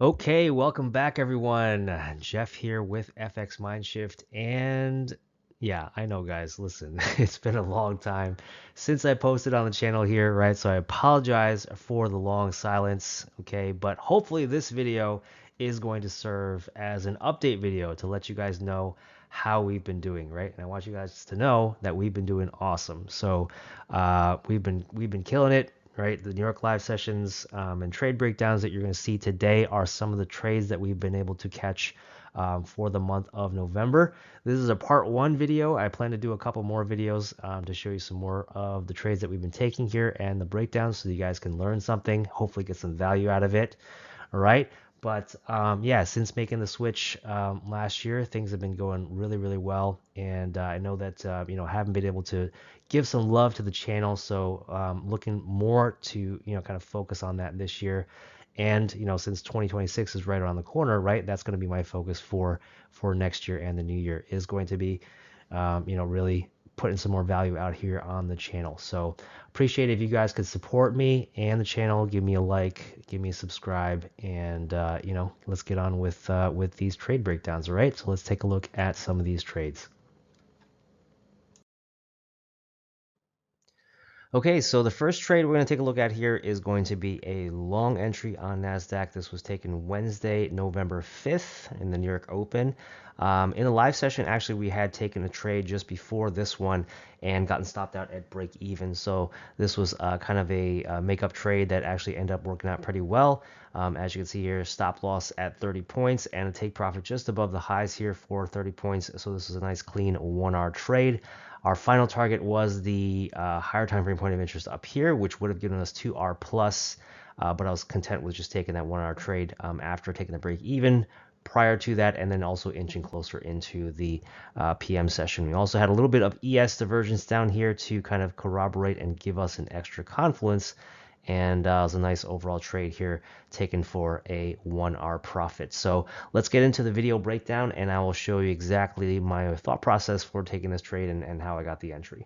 Okay, welcome back everyone. Jeff here with fxmindshift, and yeah, I know guys, listen, it's been a long time since I posted on the channel here, right? So I apologize for the long silence, okay? But hopefully this video is going to serve as an update video to let you guys know how we've been doing, right? And I want you guys to know that we've been doing awesome. So we've been killing it, right? The New York live sessions and trade breakdowns that you're going to see today are some of the trades that we've been able to catch for the month of November. This is a part one video. I plan to do a couple more videos to show you some more of the trades that we've been taking here and the breakdowns so you guys can learn something, hopefully get some value out of it. All right. But yeah, since making the switch last year, things have been going really, really well. And I know that, haven't been able to give some love to the channel. So looking more to, kind of focus on that this year. And, since 2026 is right around the corner, right, that's going to be my focus for next year and the new year is going to be, really putting some more value out here on the channel. So appreciate it if you guys could support me and the channel, give me a like, give me a subscribe, and let's get on with these trade breakdowns. All right, so let's take a look at some of these trades. Okay, so the first trade we're going to take a look at here is going to be a long entry on NASDAQ. This was taken Wednesday, November 5th in the New York Open. In the live session, actually, we had taken a trade just before this one and gotten stopped out at break even. So this was kind of a makeup trade that actually ended up working out pretty well. As you can see here, stop loss at 30 points and a take profit just above the highs here for 30 points. So this is a nice clean 1-hour trade. Our final target was the higher time frame point of interest up here, which would have given us 2R plus, but I was content with just taking that 1-hour trade after taking the break even prior to that, and then also inching closer into the PM session. We also had a little bit of ES divergence down here to kind of corroborate and give us an extra confluence. And it was a nice overall trade here taken for a 1R profit. So let's get into the video breakdown and I will show you exactly my thought process for taking this trade and how I got the entry.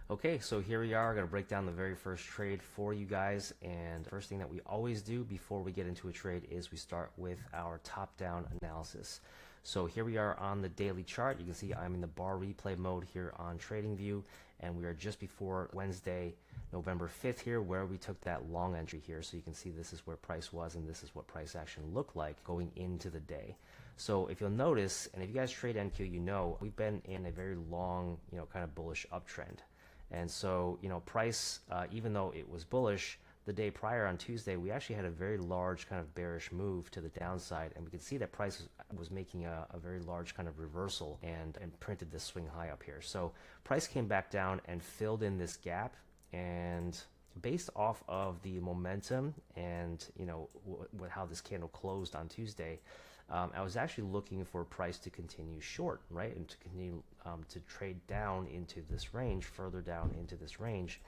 Okay, so here we are. I'm going to break down the very first trade for you guys. And the first thing that we always do before we get into a trade is we start with our top-down analysis. So here we are on the daily chart. You can see I'm in the bar replay mode here on TradingView, and we are just before Wednesday, November 5th here, where we took that long entry here. So you can see this is where price was, and this is what price action looked like going into the day. So if you'll notice, and if you guys trade NQ, you know we've been in a very long, kind of bullish uptrend. And so, price, even though it was bullish the day prior on Tuesday, we actually had a very large kind of bearish move to the downside. And we could see that price was making a very large kind of reversal and printed this swing high up here. So price came back down and filled in this gap. And based off of the momentum and, how this candle closed on Tuesday, I was actually looking for price to continue short, right, and to continue to trade down into this range, further down into this range,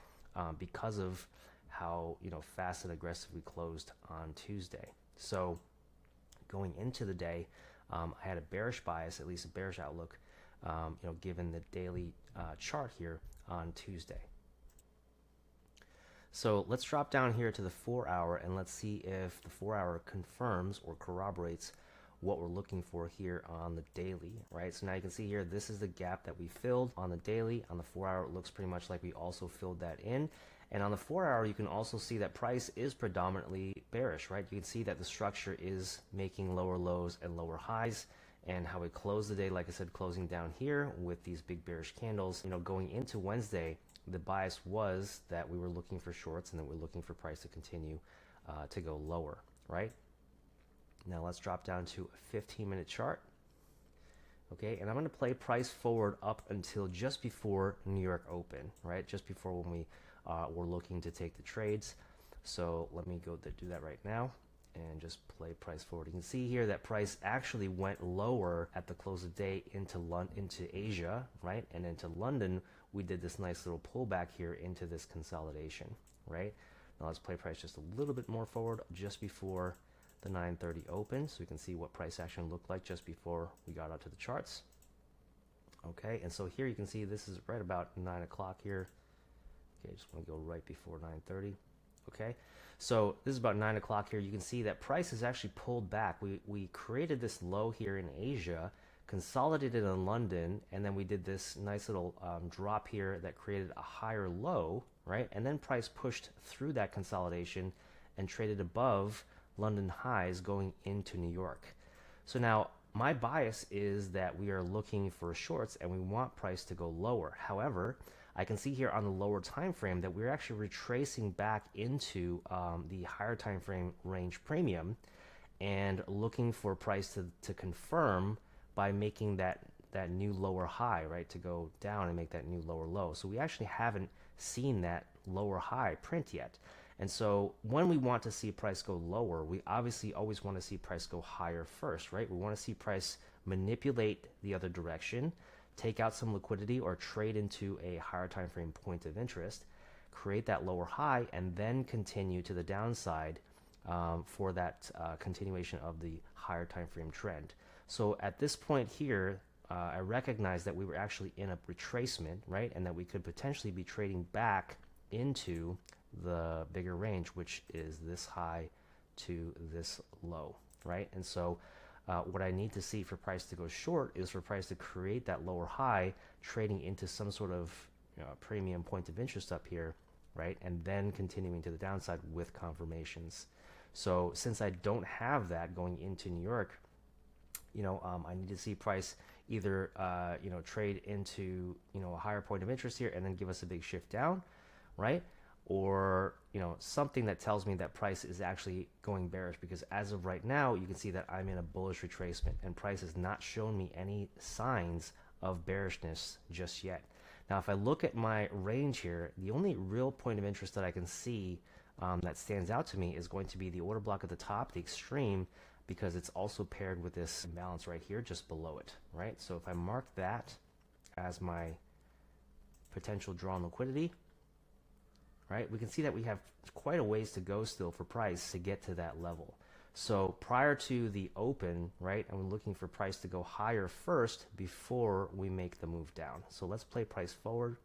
because of how fast and aggressive we closed on Tuesday. So going into the day, I had a bearish bias, at least a bearish outlook, given the daily chart here on Tuesday. So let's drop down here to the 4-hour and let's see if the 4-hour confirms or corroborates what we're looking for here on the daily, right? So now you can see here, this is the gap that we filled on the daily. On the 4-hour, it looks pretty much like we also filled that in. And on the 4-hour, you can also see that price is predominantly bearish, right? You can see that the structure is making lower lows and lower highs, and how it closed the day, like I said, closing down here with these big bearish candles. Going into Wednesday, the bias was that we were looking for shorts and that we're looking for price to continue to go lower, right? Now let's drop down to a 15-minute chart. Okay, and I'm going to play price forward up until just before New York Open, right? Just before when we were looking to take the trades. So let me go do that right now and just play price forward. You can see here that price actually went lower at the close of day into Asia, right? And into London, we did this nice little pullback here into this consolidation, right? Now let's play price just a little bit more forward just before the 9:30 open, so we can see what price action looked like just before we got out to the charts. Okay, and so here you can see this is right about 9 o'clock here. Okay, just want to go right before 9:30. Okay, so this is about 9 o'clock here. You can see that price is actually pulled back. We created this low here in Asia, consolidated in London, and then we did this nice little drop here that created a higher low, right? And then price pushed through that consolidation and traded above London highs going into New York. So now my bias is that we are looking for shorts and we want price to go lower. However, I can see here on the lower time frame that we're actually retracing back into the higher time frame range premium and looking for price to confirm by making that new lower high, right, to go down and make that new lower low. So we actually haven't seen that lower high print yet. And so when we want to see price go lower, we obviously always want to see price go higher first, right? We want to see price manipulate the other direction, take out some liquidity or trade into a higher time frame point of interest, create that lower high, and then continue to the downside for that continuation of the higher time frame trend. So at this point here, I recognize that we were actually in a retracement, right? And that we could potentially be trading back into the bigger range, which is this high to this low, right? And so what I need to see for price to go short is for price to create that lower high, trading into some sort of premium point of interest up here, right? And then continuing to the downside with confirmations. So since I don't have that going into New York, I need to see price either trade into a higher point of interest here and then give us a big shift down, right? Or something that tells me that price is actually going bearish, because as of right now you can see that I'm in a bullish retracement and price has not shown me any signs of bearishness just yet. Now if I look at my range here, the only real point of interest that I can see that stands out to me is going to be the order block at the top, the extreme, because it's also paired with this imbalance right here just below it, right? So if I mark that as my potential draw on liquidity, right, we can see that we have quite a ways to go still for price to get to that level. So prior to the open, right, I'm looking for price to go higher first before we make the move down. So let's play price forward.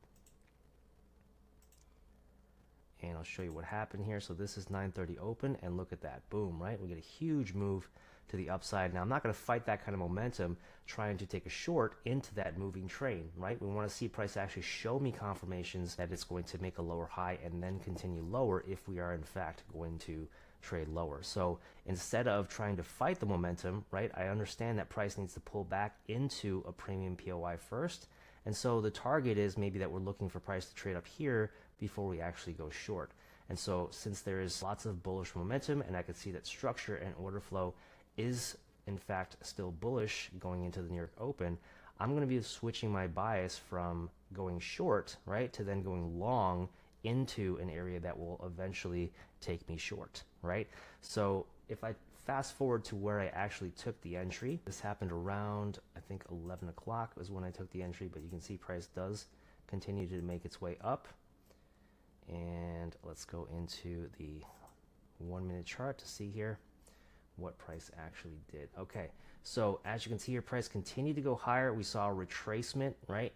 And I'll show you what happened here. So this is 9:30 open, and look at that. Boom, right? We get a huge move to the upside. Now, I'm not going to fight that kind of momentum trying to take a short into that moving train, right? We want to see price actually show me confirmations that it's going to make a lower high and then continue lower if we are in fact going to trade lower. So instead of trying to fight the momentum, right, I understand that price needs to pull back into a premium POI first. And so the target is maybe that we're looking for price to trade up here before we actually go short. And so since there is lots of bullish momentum, and I can see that structure and order flow is in fact still bullish going into the New York Open, I'm going to be switching my bias from going short, right, to then going long into an area that will eventually take me short, right? So if I fast forward to where I actually took the entry, this happened around, I think 11 o'clock was when I took the entry, but you can see price does continue to make its way up. And let's go into the 1 minute chart to see here what price actually did. Okay, so as you can see here, price continued to go higher. We saw a retracement, right?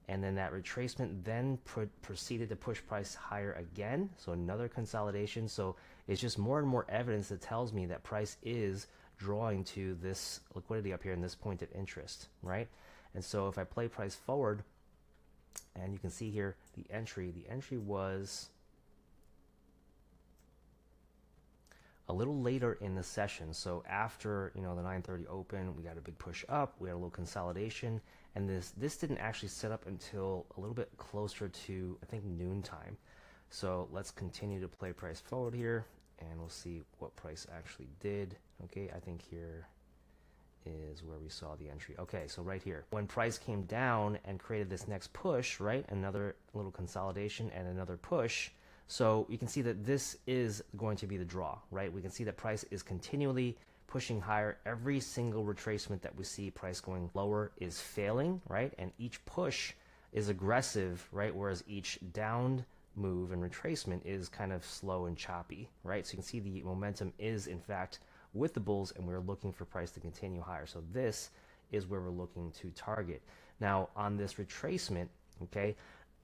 And then that retracement then proceeded to push price higher again. So another consolidation. So it's just more and more evidence that tells me that price is drawing to this liquidity up here in this point of interest, right? And so if I play price forward, and you can see here the entry was a little later in the session. So after the 9:30 open, we got a big push up, we had a little consolidation, and this didn't actually set up until a little bit closer to, I think, noontime. So let's continue to play price forward here, and we'll see what price actually did. Okay, I think here is where we saw the entry. Okay, so right here, when price came down and created this next push, right, another little consolidation and another push. So you can see that this is going to be the draw, right? We can see that price is continually pushing higher. Every single retracement that we see price going lower is failing, right? And each push is aggressive, right? Whereas each down move and retracement is kind of slow and choppy, right? So you can see the momentum is in fact with the bulls, and we're looking for price to continue higher. So this is where we're looking to target. Now on this retracement, okay,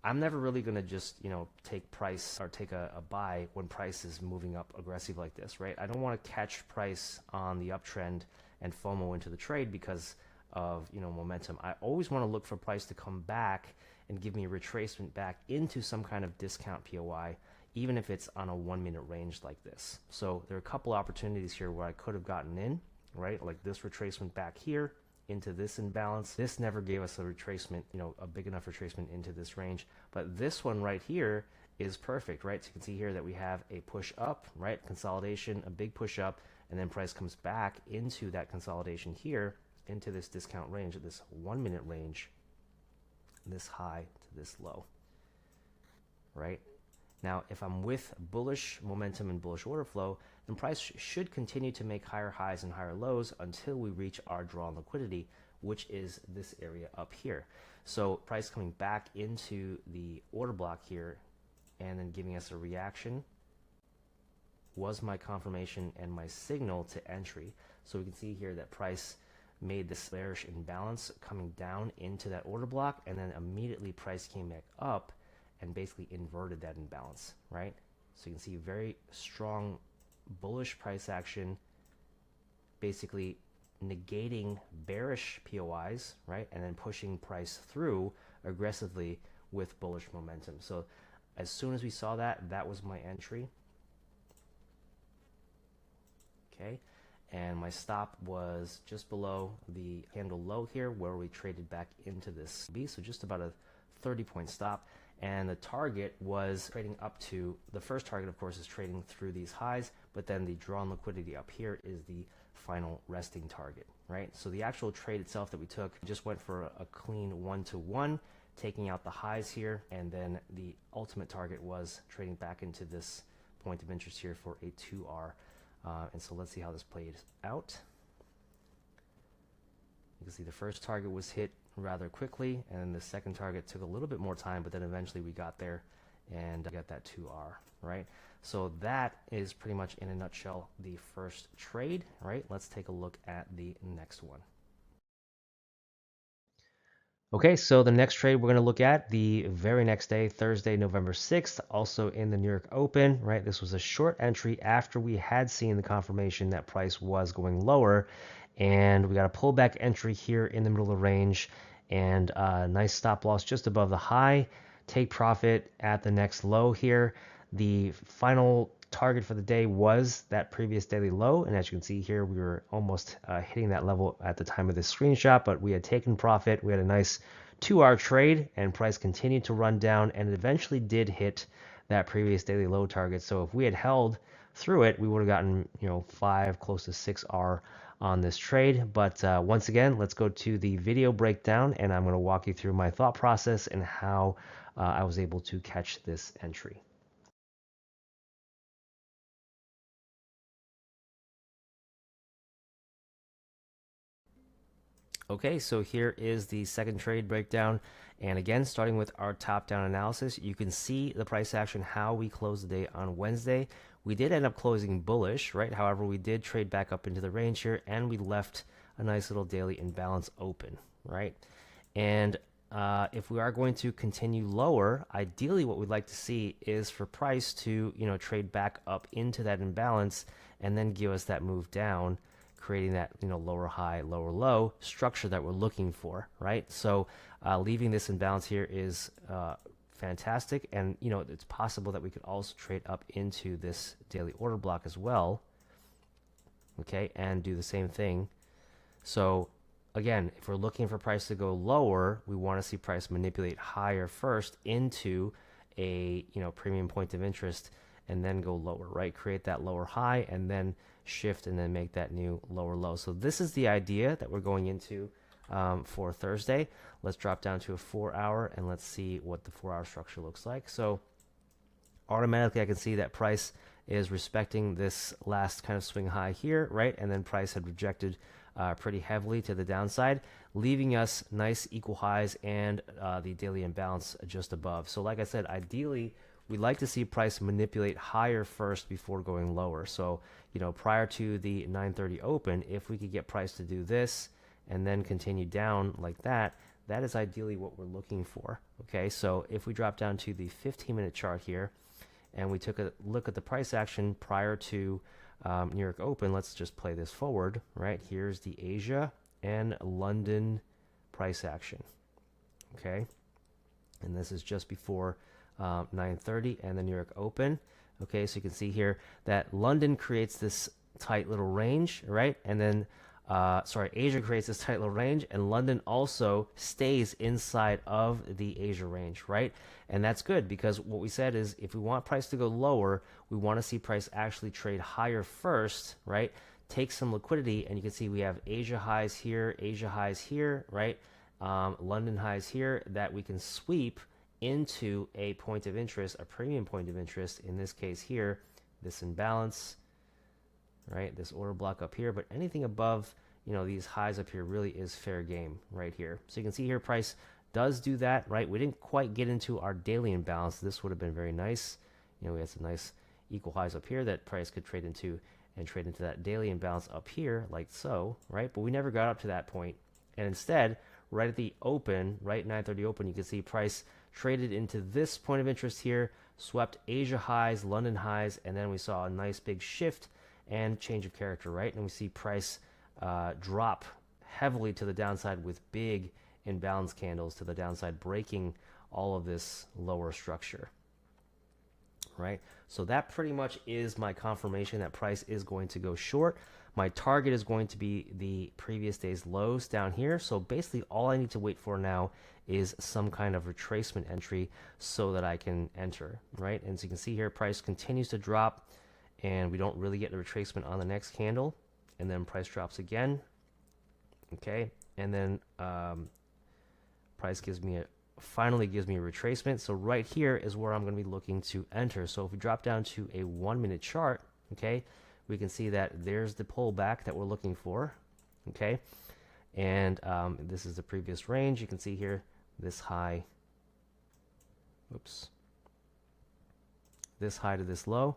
I'm never really going to just, take price or take a buy when price is moving up aggressive like this, right? I don't want to catch price on the uptrend and FOMO into the trade because of, momentum. I always want to look for price to come back and give me a retracement back into some kind of discount POI, even if it's on a 1 minute range like this. So there are a couple opportunities here where I could have gotten in, right? Like this retracement back here into this imbalance. This never gave us a retracement, a big enough retracement into this range. But this one right here is perfect, right? So you can see here that we have a push up, right? Consolidation, a big push up, and then price comes back into that consolidation here, into this discount range, this 1 minute range, this high to this low, right? Now, if I'm with bullish momentum and bullish order flow, then price should continue to make higher highs and higher lows until we reach our draw on liquidity, which is this area up here. So price coming back into the order block here and then giving us a reaction was my confirmation and my signal to entry. So we can see here that price made this bearish imbalance coming down into that order block, and then immediately price came back up and basically inverted that imbalance, right? So you can see very strong bullish price action, basically negating bearish POIs, right? And then pushing price through aggressively with bullish momentum. So as soon as we saw that, that was my entry. Okay, and my stop was just below the candle low here where we traded back into this B, so just about a 30-point stop. And the target was trading up to, the first target of course is trading through these highs, but then the drawn liquidity up here is the final resting target, right? So the actual trade itself that we took just went for a clean 1-to-1, taking out the highs here, and then the ultimate target was trading back into this point of interest here for a 2R. And so let's see how this played out. You can see the first target was hit rather quickly, and the second target took a little bit more time, but then eventually we got there and got that 2R, right? So that is pretty much in a nutshell the first trade, right? Let's take a look at the next one. Okay, so the next trade we're going to look at the very next day, Thursday, November 6th, also in the New York Open, right? This was a short entry after we had seen the confirmation that price was going lower, and we got a pullback entry here in the middle of the range, and a nice stop loss just above the high. Take profit at the next low here. The final target for the day was that previous daily low, and as you can see here, we were almost hitting that level at the time of this screenshot, but we had taken profit. We had a nice 2R trade, and price continued to run down, and it eventually did hit that previous daily low target. So if we had held through it, we would have gotten 5, close to 6R on this trade. But once again, let's go to the video breakdown, and I'm going to walk you through my thought process and how I was able to catch this entry. Okay, so here is the second trade breakdown, and again, starting with our top-down analysis, you can see the price action, how we closed the day on Wednesday. We did end up closing bullish, right? However, we did trade back up into the range here, and we left a nice little daily imbalance open, right? And if we are going to continue lower, ideally what we'd like to see is for price to, trade back up into that imbalance and then give us that move down, creating that lower high, lower low structure that we're looking for, right? So leaving this imbalance here is fantastic, and it's possible that we could also trade up into this daily order block as well, okay, and do the same thing. So again, if we're looking for price to go lower, we want to see price manipulate higher first into a premium point of interest, and then go lower, right? Create that lower high and then shift and then make that new lower low. So this is the idea that we're going into for Thursday. Let's drop down to a 4-hour and let's see what the 4-hour structure looks like. So automatically I can see that price is respecting this last kind of swing high here, right? And then price had rejected pretty heavily to the downside, leaving us nice equal highs and the daily imbalance just above. So like I said, ideally we'd like to see price manipulate higher first before going lower. So prior to the 9:30 open, if we could get price to do this and then continue down like that, that is ideally what we're looking for. Okay, so if we drop down to the 15-minute chart here, and we took a look at the price action prior to New York Open, let's just play this forward, right? Here's the Asia and London price action, okay? And this is just before 9:30 and the New York Open. Okay, so you can see here that London creates this tight little range, right? And then, Asia creates this tight little range, and London also stays inside of the Asia range, right? And that's good because what we said is if we want price to go lower, we want to see price actually trade higher first, right? Take some liquidity, and you can see we have Asia highs here, right? London highs here that we can sweep into a point of interest, a premium point of interest, in this case here, this imbalance, right? This order block up here, but anything above, these highs up here really is fair game right here. So you can see here price does do that, right? We didn't quite get into our daily imbalance. This would have been very nice. We had some nice equal highs up here that price could trade into and trade into that daily imbalance up here like so, right? But we never got up to that point. And instead, right at the open, right 9:30 open, you can see price traded into this point of interest here, swept Asia highs, London highs, and then we saw a nice big shift and change of character, right? And we see price drop heavily to the downside with big imbalance candles to the downside, breaking all of this lower structure, right? So that pretty much is my confirmation that price is going to go short. My target is going to be the previous day's lows down here. So basically all I need to wait for now is some kind of retracement entry so that I can enter, right? And so you can see here price continues to drop and we don't really get the retracement on the next candle, and then price drops again, okay? And then price finally gives me a retracement. So right here is where I'm going to be looking to enter. So if we drop down to a 1-minute chart, okay, we can see that there's the pullback that we're looking for, okay? And this is the previous range. You can see here this high, this high to this low,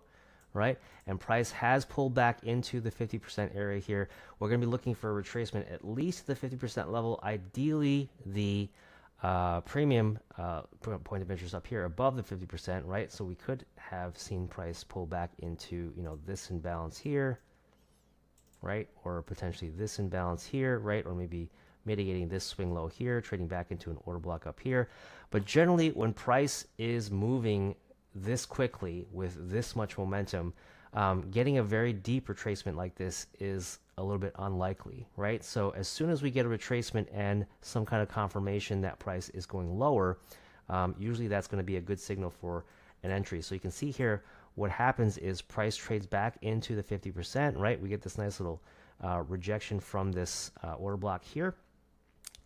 right? And price has pulled back into the 50% area here. We're going to be looking for a retracement at least the 50% level, ideally the premium point of interest up here above the 50%, right? So we could have seen price pull back into, this imbalance here, right? Or potentially this imbalance here, right? Or maybe mitigating this swing low here, trading back into an order block up here. But generally, when price is moving this quickly with this much momentum, getting a very deep retracement like this is a little bit unlikely, right? So as soon as we get a retracement and some kind of confirmation that price is going lower, usually that's going to be a good signal for an entry. So you can see here what happens is price trades back into the 50%, right? We get this nice little rejection from this order block here,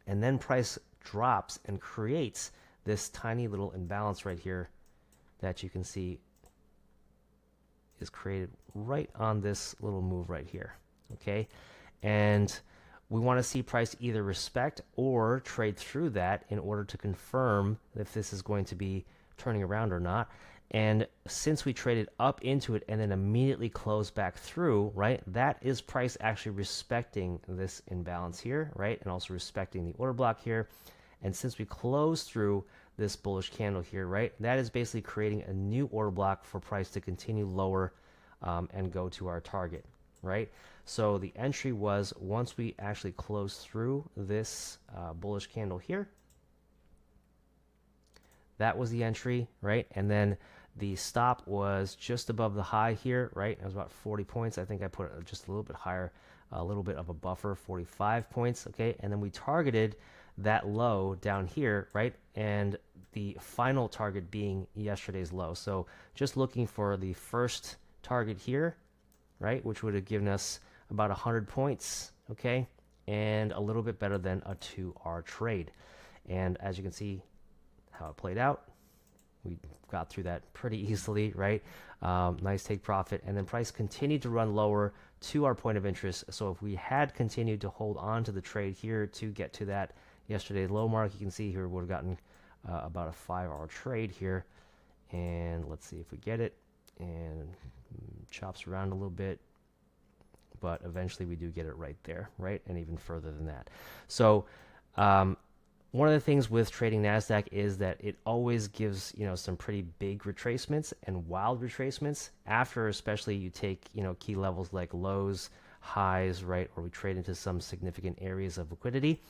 and then price drops and creates this tiny little imbalance right here that you can see is created right on this little move right here, okay? And we want to see price either respect or trade through that in order to confirm if this is going to be turning around or not. And since we traded up into it and then immediately closed back through, right, that is price actually respecting this imbalance here, right, and also respecting the order block here. And since we closed through this bullish candle here, right, that is basically creating a new order block for price to continue lower and go to our target, right? So the entry was once we actually closed through this bullish candle here. That was the entry, right? And then the stop was just above the high here, right? It was about 40 points. I think I put it just a little bit higher, a little bit of a buffer, 45 points, okay? And then we targeted that low down here, right? And the final target being yesterday's low. So just looking for the first target here, right? Which would have given us about 100 points, okay? And a little bit better than a 2R trade. And as you can see how it played out, we got through that pretty easily, right? Nice take profit. And then price continued to run lower to our point of interest. So if we had continued to hold on to the trade here to get to that yesterday's low mark, you can see here we would have gotten about a 5R trade here. And let's see if we get it. And chops around a little bit. but eventually we do get it right there, right? And even further than that. So one of the things with trading NASDAQ is that it always gives, some pretty big retracements and wild retracements after, especially you take, key levels like lows, highs, right? Or we trade into some significant areas of liquidity.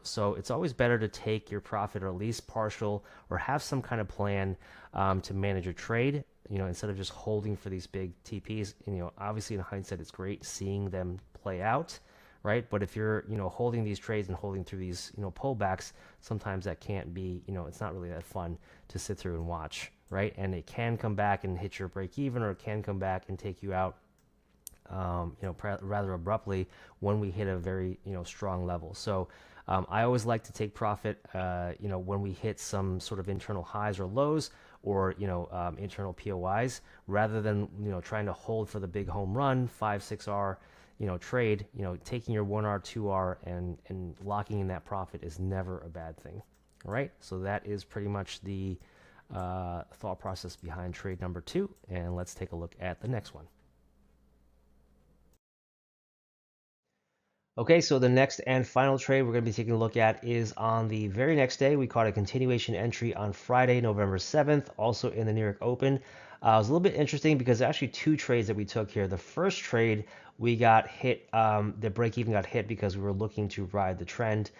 So it's always better to take your profit, or at least partial, or have some kind of plan to manage your trade, instead of just holding for these big TPs. Obviously in hindsight, it's great seeing them play out, right? But if you're, holding these trades and holding through these, pullbacks, sometimes that can't be, it's not really that fun to sit through and watch, right? And it can come back and hit your break even, or it can come back and take you out, rather abruptly when we hit a very, strong level. So I always like to take profit, when we hit some sort of internal highs or lows, or, internal POIs, rather than, trying to hold for the big home run, 5-6R, trade. Taking your 1R, 2R and locking in that profit is never a bad thing. All right. So that is pretty much the thought process behind trade number 2. And let's take a look at the next one. Okay, so the next and final trade we're going to be taking a look at is on the very next day. We caught a continuation entry on Friday, November 7th, also in the New York Open. It was a little bit interesting because actually 2 trades that we took here. The first trade, we got hit, the break even got hit because we were looking to ride the trend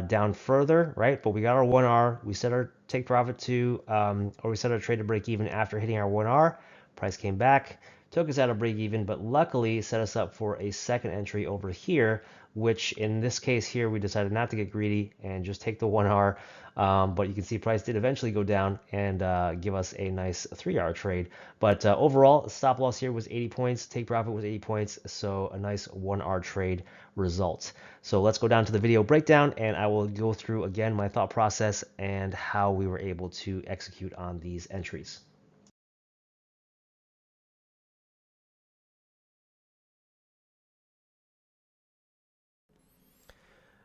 down further, right? But we got our 1R. We set our take profit to, or we set our trade to break even after hitting our 1R. Price came back, took us out of break even, but luckily set us up for a second entry over here, which in this case here, we decided not to get greedy and just take the 1R. But you can see price did eventually go down and give us a nice 3R trade. But overall, stop loss here was 80 points, take profit was 80 points. So a nice 1R trade result. So let's go down to the video breakdown, and I will go through again my thought process and how we were able to execute on these entries.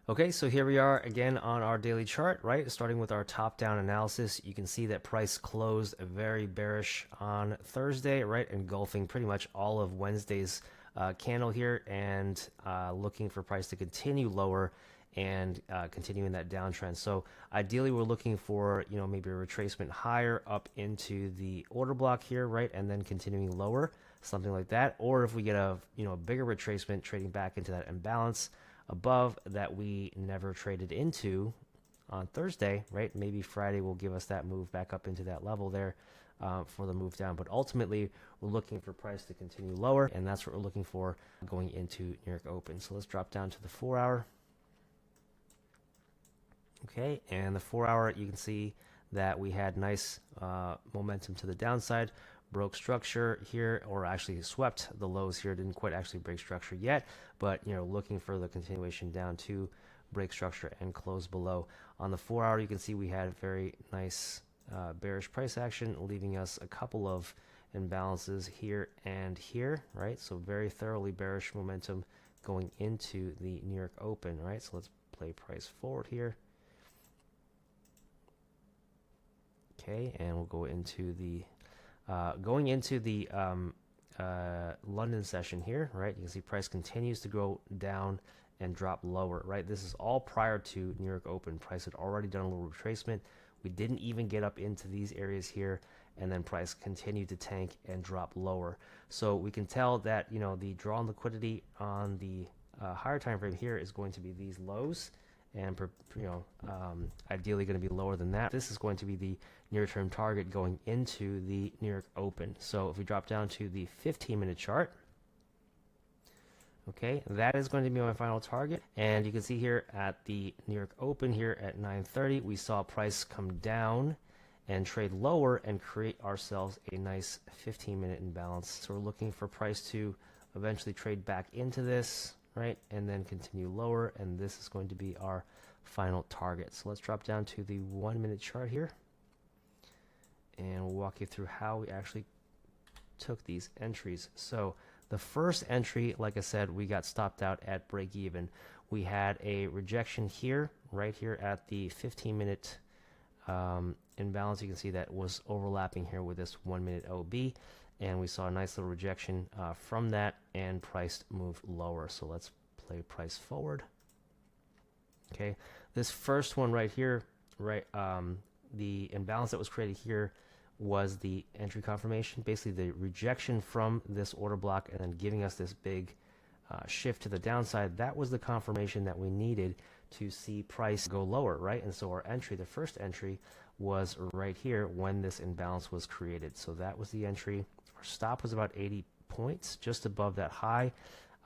Okay, so here we are again on our daily chart, right? Starting with our top-down analysis, you can see that price closed very bearish on Thursday, right? Engulfing pretty much all of Wednesday's candle here, and looking for price to continue lower and continuing that downtrend. So ideally, we're looking for, maybe a retracement higher up into the order block here, right? And then continuing lower, something like that. Or if we get a, bigger retracement, trading back into that imbalance above that we never traded into on Thursday, right? Maybe Friday will give us that move back up into that level there for the move down. But ultimately, we're looking for price to continue lower, and that's what we're looking for going into New York Open. So let's drop down to the 4-hour. Okay, and the 4-hour, you can see that we had nice momentum to the downside. Broke structure here, or actually swept the lows here. Didn't quite actually break structure yet, but looking for the continuation down to break structure and close below. On the 4-hour, you can see we had very nice bearish price action, leaving us a couple of imbalances here and here, right? So very thoroughly bearish momentum going into the New York Open, right? So let's play price forward here. Okay, and we'll go into the London session here, right? You can see price continues to go down and drop lower, right? This is all prior to New York Open. Price had already done a little retracement. We didn't even get up into these areas here, and then price continued to tank and drop lower. So we can tell that, the draw on liquidity on the higher time frame here is going to be these lows, and ideally going to be lower than that. This is going to be the near-term target going into the New York Open. So if we drop down to the 15-minute chart, okay, that is going to be my final target. And you can see here at the New York Open here at 9:30, we saw price come down and trade lower and create ourselves a nice 15-minute imbalance. So we're looking for price to eventually trade back into this, right, and then continue lower, and this is going to be our final target. So let's drop down to the 1-minute chart here, and we'll walk you through how we actually took these entries. So the first entry, like I said, we got stopped out at break even. We had a rejection here, right here at the 15-minute imbalance, you can see that was overlapping here with this 1 minute OB, and we saw a nice little rejection from that, and price moved lower. So let's play price forward. Okay, this first one right here, right, the imbalance that was created here was the entry confirmation, basically the rejection from this order block and then giving us this big shift to the downside. That was the confirmation that we needed to see price go lower, right? And so our entry, the first entry, was right here when this imbalance was created. So that was the entry. Our stop was about 80 points, just above that high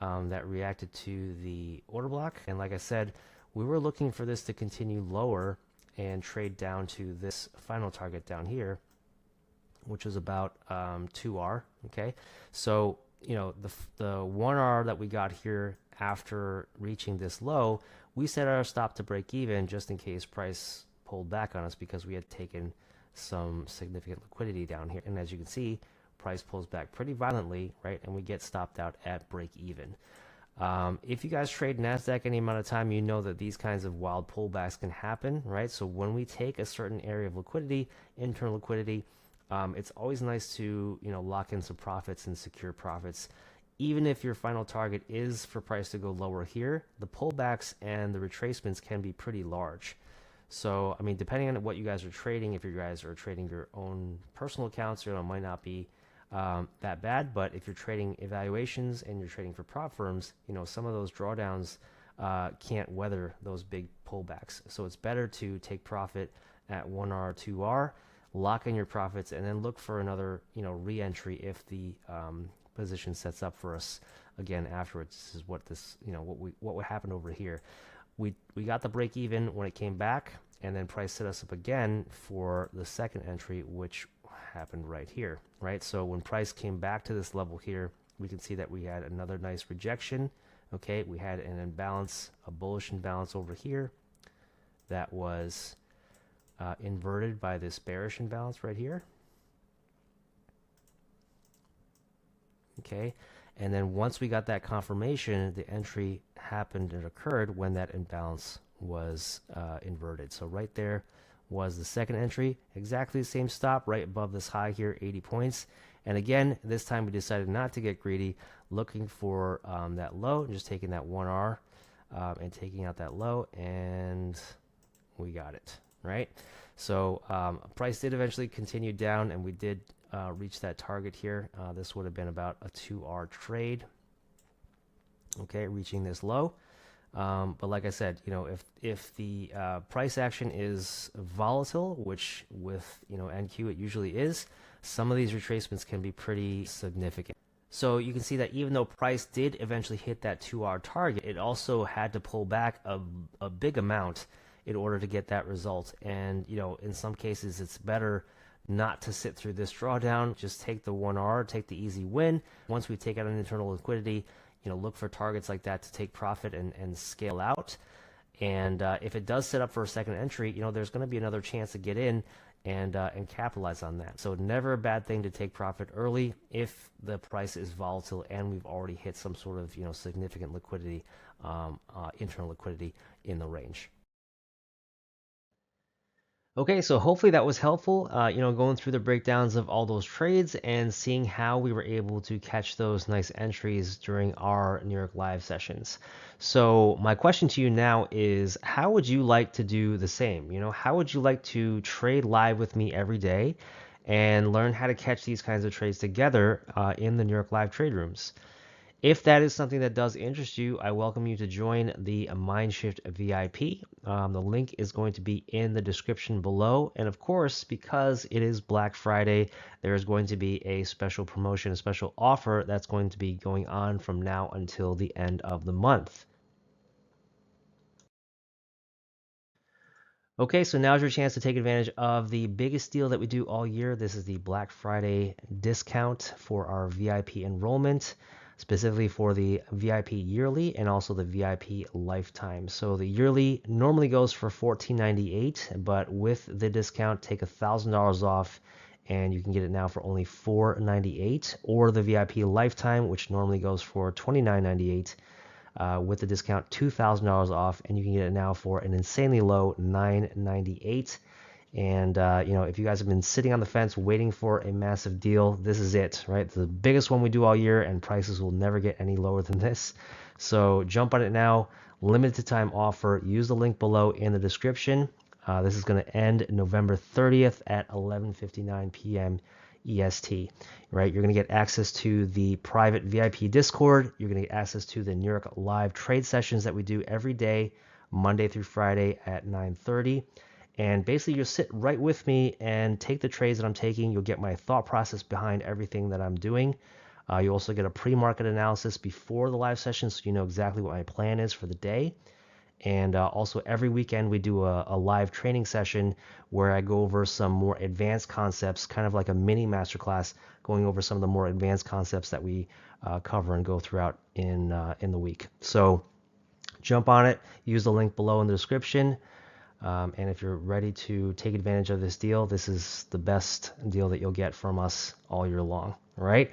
that reacted to the order block. And like I said, we were looking for this to continue lower and trade down to this final target down here, which is about 2R. Okay, so you know the 1R that we got here after reaching this low, we set our stop to break even just in case price pulled back on us, because we had taken some significant liquidity down here. And as you can see, price pulls back pretty violently, right? And we get stopped out at break even. If you guys trade NASDAQ any amount of time, you know that these kinds of wild pullbacks can happen, right? So when we take a certain area of liquidity, internal liquidity, it's always nice to, you know, lock in some profits and secure profits. Even if your final target is for price to go lower here, the pullbacks and the retracements can be pretty large. So, I mean, depending on what you guys are trading, if you guys are trading your own personal accounts, you know, it might not be that bad. But if you're trading evaluations and you're trading for prop firms, you know, some of those drawdowns can't weather those big pullbacks. So it's better to take profit at 1R, 2R, lock in your profits, and then look for another, you know, re-entry if the position sets up for us again afterwards. This is what this, you know, what happened over here. We got the break even when it came back, and then price set us up again for the second entry, which happened right here, right? So when price came back to this level here, we can see that we had another nice rejection. Okay, we had an imbalance, a bullish imbalance over here that was inverted by this bearish imbalance right here. Okay, and then once we got that confirmation, the entry happened and occurred when that imbalance was inverted. So right there was the second entry, exactly the same stop right above this high here, 80 points. And again, this time we decided not to get greedy, looking for that low and just taking that 1R and taking out that low, and we got it, right? So price did eventually continue down, and we did reach that target here. This would have been about a 2R trade, okay, reaching this low. But like I said, you know, if the price action is volatile, which with, you know, NQ it usually is, some of these retracements can be pretty significant. So you can see that even though price did eventually hit that 2R target, it also had to pull back a big amount in order to get that result. And, you know, in some cases it's better not to sit through this drawdown, just take the 1R, take the easy win. Once we take out an internal liquidity, you know, look for targets like that to take profit and scale out. And if it does set up for a second entry, you know, there's going to be another chance to get in and capitalize on that. So never a bad thing to take profit early if the price is volatile and we've already hit some sort of, you know, significant liquidity, internal liquidity in the range. Okay, so hopefully that was helpful, you know, going through the breakdowns of all those trades and seeing how we were able to catch those nice entries during our New York Live sessions. So my question to you now is, how would you like to do the same? You know, how would you like to trade live with me every day and learn how to catch these kinds of trades together in the New York Live trade rooms? If that is something that does interest you, I welcome you to join the MindShift VIP. The link is going to be in the description below. And of course, because it is Black Friday, there is going to be a special promotion, a special offer that's going to be going on from now until the end of the month. Okay, so now's your chance to take advantage of the biggest deal that we do all year. This is the Black Friday discount for our VIP enrollment, specifically for the VIP yearly and also the VIP lifetime. So the yearly normally goes for $14.98, but with the discount, take $1,000 off and you can get it now for only $4.98, or the VIP lifetime, which normally goes for $29.98. With the discount, $2,000 off, and you can get it now for an insanely low $9.98. And if you guys have been sitting on the fence waiting for a massive deal, this is it, right? It's the biggest one we do all year, and prices will never get any lower than this. So jump on it now. Limited time offer. Use the link below in the description. This is going to end November 30th at 11:59 p.m. EST, right? You're going to get access to the private VIP Discord. You're going to get access to the New York live trade sessions that we do every day, Monday through Friday at 9:30. And basically, you'll sit right with me and take the trades that I'm taking. You'll get my thought process behind everything that I'm doing. You also get a pre-market analysis before the live session, so you know exactly what my plan is for the day. And also every weekend we do a live training session where I go over some more advanced concepts, kind of like a mini masterclass, going over some of the more advanced concepts that we cover and go throughout in the week. So jump on it. Use the link below in the description. And if you're ready to take advantage of this deal, this is the best deal that you'll get from us all year long. All right.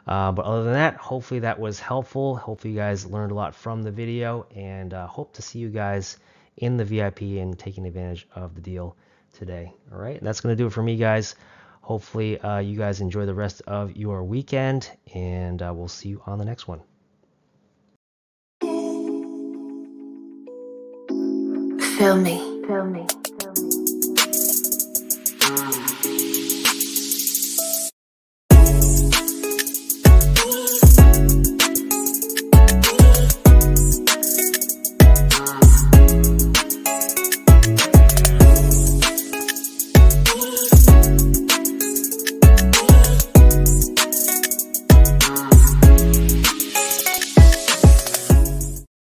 But other than that, hopefully that was helpful. Hopefully you guys learned a lot from the video, and hope to see you guys in the VIP and taking advantage of the deal today. All right. And that's going to do it for me, guys. Hopefully you guys enjoy the rest of your weekend, and we'll see you on the next one. Feel me.